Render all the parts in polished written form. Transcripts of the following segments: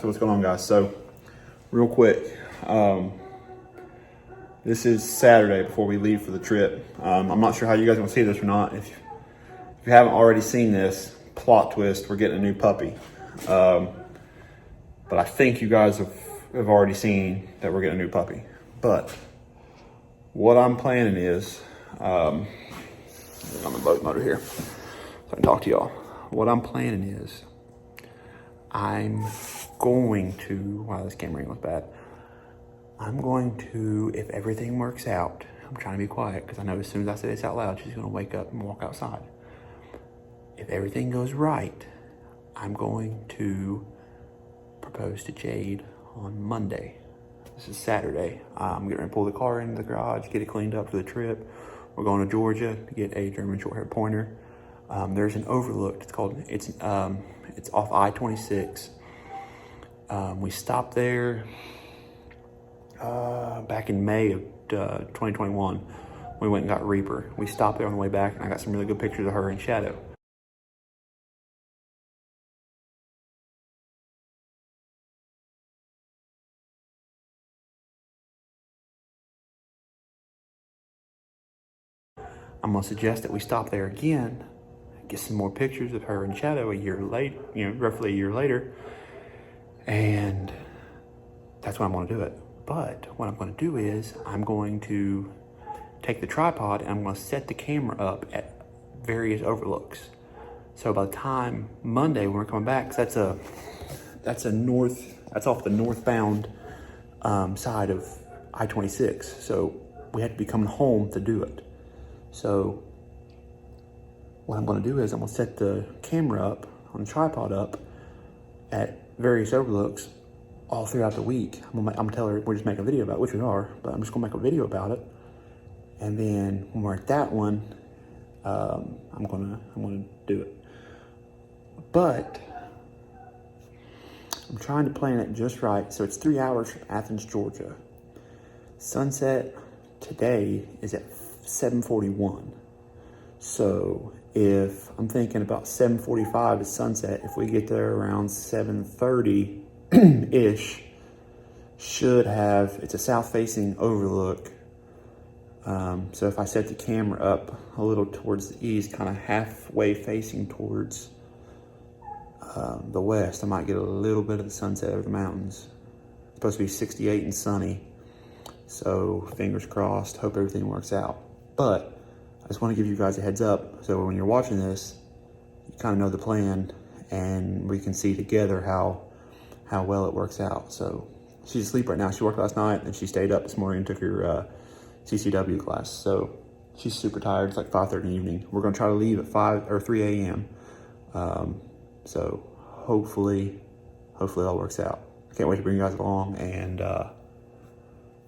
So what's going on, guys? So real quick, this is Saturday before we leave for the trip. I'm not sure how you guys are gonna see this or not. If you haven't already seen this, plot twist, we're getting a new puppy. But I think you guys have already seen that we're getting a new puppy. But what I'm planning is, I'm on the boat motor here, so I can talk to y'all. What I'm planning is, I'm going to, wow, this camera angle is bad. I'm going to, if everything works out, I'm trying to be quiet because I know as soon as I say this out loud, she's gonna wake up and walk outside. If everything goes right, I'm going to propose to Jade on Monday. This is Saturday. I'm getting ready to pull the car into the garage, get it cleaned up for the trip. We're going to Georgia to get a German Shorthair Pointer. There's an overlook. It's off I-26. We stopped there back in May of 2021. We went and got Reaper. We stopped there on the way back, and I got some really good pictures of her in shadow. I'm gonna suggest that we stop there again, get some more pictures of her in shadow a year late, roughly a year later, and that's when I'm gonna do it. But what I'm gonna do is I'm going to take the tripod and I'm gonna set the camera up at various overlooks. So by the time Monday when we're coming back, 'cause that's off the northbound side of I-26. So we had to be coming home to do it. So what I'm gonna do is I'm gonna set the camera up on the tripod up at various overlooks all throughout the week. I'm gonna tell her we're just making a video about it, which we are, but I'm just gonna make a video about it. And then when we're at that one, I'm gonna do it. But I'm trying to plan it just right. So it's 3 hours from Athens, Georgia. Sunset today is at 7:41. So if I'm thinking about 7:45 is sunset, if we get there around 7:30-ish, should have, it's a south-facing overlook. So if I set the camera up a little towards the east, kind of halfway facing towards the west, I might get a little bit of the sunset over the mountains. It's supposed to be 68 and sunny. So fingers crossed, hope everything works out. But I just want to give you guys a heads up, so when you're watching this, you kind of know the plan, and we can see together how well it works out. So she's asleep right now. She worked last night, and she stayed up this morning and took her CCW class. So she's super tired. It's like 5:30 in the evening. We're gonna try to leave at 3 a.m. So hopefully it all works out. I can't wait to bring you guys along, and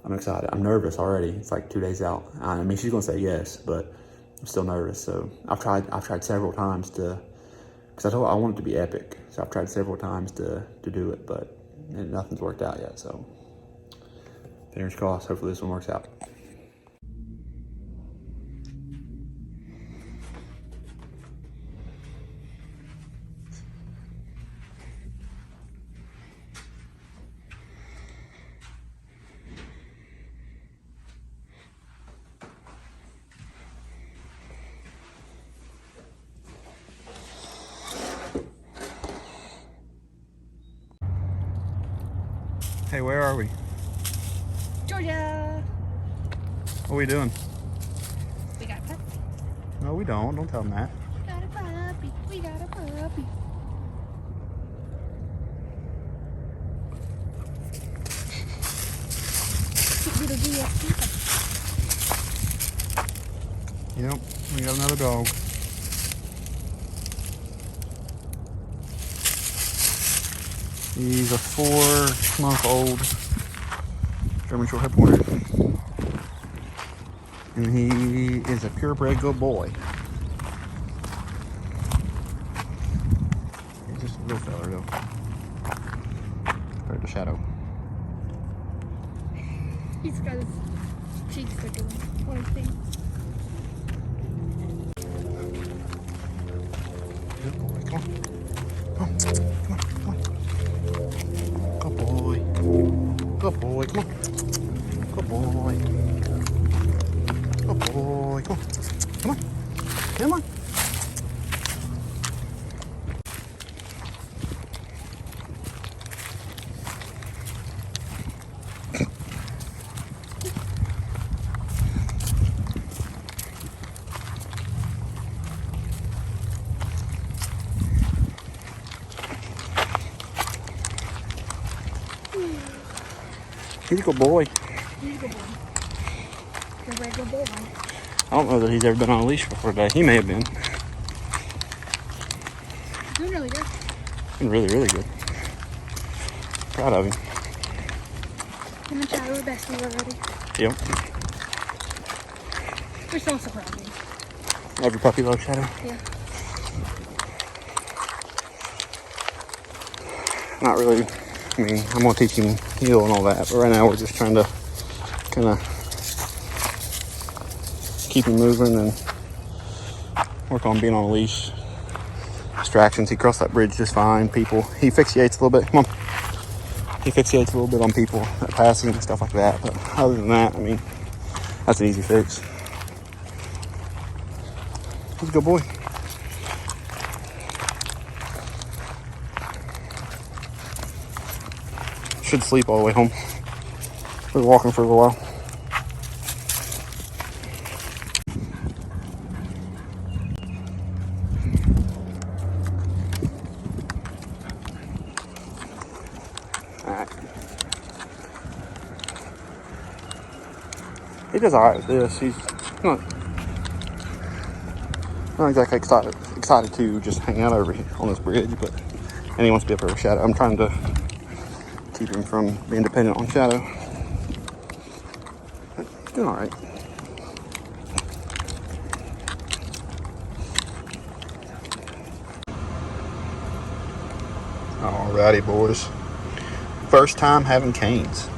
I'm excited. I'm nervous already. It's like 2 days out. I mean, she's gonna say yes, but I'm still nervous. So I've tried several times because I want it to be epic. So I've tried several times to do it, but nothing's worked out yet. So fingers crossed. Hopefully this one works out. Hey, where are we? Georgia! What are we doing? We got a puppy. No, we don't. Don't tell them that. We got a puppy. We got a puppy. Cute little GSP puppy. Yep, we got another dog. He's a 4-month-old German Shorthair Pointer. And he is a purebred good boy. He's just a little fella, though. Compared to Shadow. He's got his cheeks looking one thing. Good boy, come on. Come on, come on, come on. Good boy, come on. Good boy. Good boy, come on. Come on. Come on. He's a good boy. He's a good boy. He's a regular boy. I don't know that he's ever been on a leash before today. He may have been. Doing really good. Been really, really good. Proud of him. Him and Chad were besties already. Yep. We're so surprising. Every puppy loves Shadow. Yeah. Not really. I mean, I'm going to teach him heel and all that, but right now we're just trying to kind of keep him moving and work on being on a leash. Distractions. He crossed that bridge just fine. People, he asphyxiates a little bit. Come on. He asphyxiates a little bit on people that passing and stuff like that, but other than that, I mean, that's an easy fix. He's a good boy. Should sleep all the way home. We're walking for a little while. Alright. He does alright with this. He's not exactly excited to just hang out over here on this bridge, but and he wants to be up here with Shadow. I'm trying to keep him from being dependent on Shadow. But he's doing alright. Alrighty, boys. First time having canes.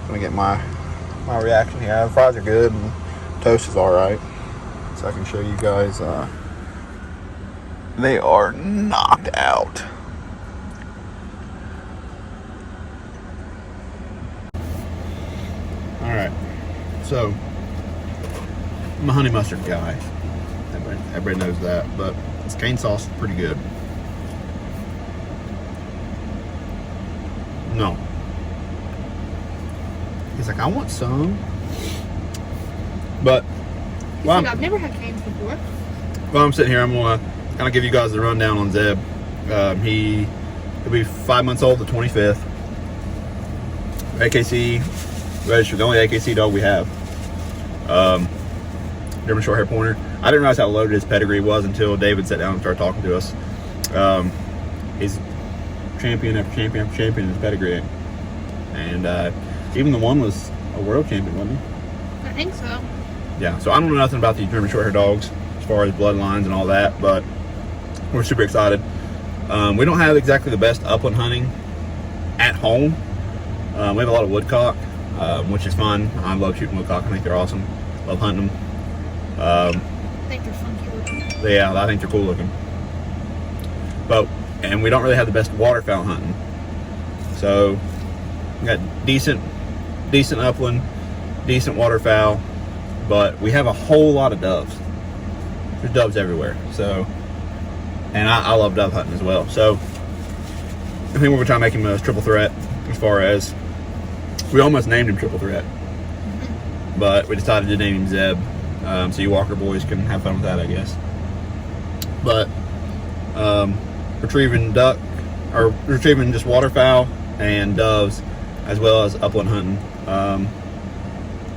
Gonna get my reaction here. The fries are good and toast is alright. So I can show you guys, they are knocked out. Alright, so I'm a honey mustard guy. Everybody knows that, but this cane sauce is pretty good. No. He's like, I want some. But Well, I've never had canes before. While I'm sitting here, I'm going to kind of give you guys the rundown on Zeb. He'll be 5 months old the 25th. AKC registered, the only AKC dog we have. German short hair pointer. I didn't realize how loaded his pedigree was until David sat down and started talking to us. He's champion after champion after champion in his pedigree. And even the one was a world champion, wasn't he? I think so. Yeah, so I don't know nothing about these German short hair dogs as far as bloodlines and all that, but we're super excited. We don't have exactly the best upland hunting at home. We have a lot of woodcock, which is fun. I love shooting woodcock. I think they're awesome. Love hunting them. I think they're funky looking. Yeah, I think they're cool looking. And we don't really have the best waterfowl hunting. So we got decent upland, decent waterfowl, but we have a whole lot of doves. There's doves everywhere. So, and I love dove hunting as well. So I think we're gonna try to make him a triple threat. As far as we almost named him Triple Threat, but we decided to name him Zeb. So you Walker boys can have fun with that, I guess. But retrieving just waterfowl and doves, as well as upland hunting.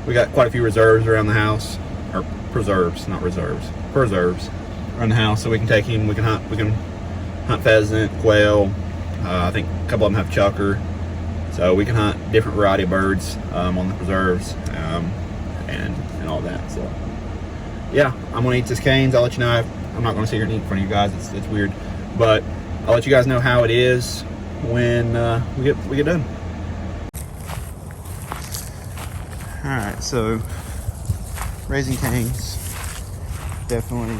We got quite a few reserves around the house, or preserves, not reserves, preserves around the house. So we can take him. We can hunt pheasant, quail. I think a couple of them have chucker. So we can hunt different variety of birds on the preserves and all that. So yeah, I'm gonna eat this canes. I'll let you know. I'm not gonna sit here and eat in front of you guys. It's weird, but I'll let you guys know how it is when we get done. All right, so raising canes definitely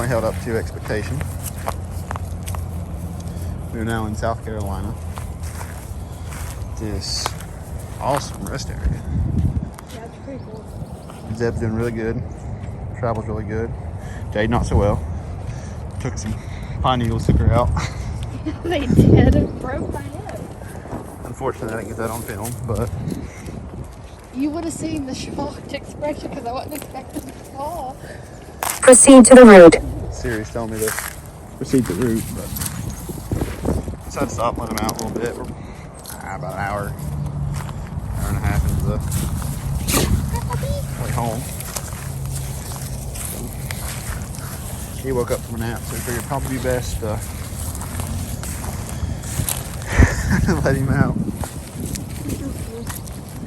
held up to expectation. We're now in South Carolina. This awesome rest area. Yeah, it's pretty cool. Zeb's doing really good. Travel's really good. Jade not so well. Took some pine needles, took her out. They did. It broke my hip. Unfortunately, I didn't get that on film, but You would have seen the shocked expression because I wasn't expecting to fall. Proceed to the route. Siri's telling me to proceed the route, but decided to stop, let him out a little bit. We're about an hour and a half into the way home. He woke up from a nap, so we figured it'd probably be best to let him out.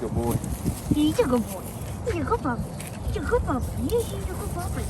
Good boy. He's a good boy. He's a good puppy. He's a good puppy. He's a good puppy.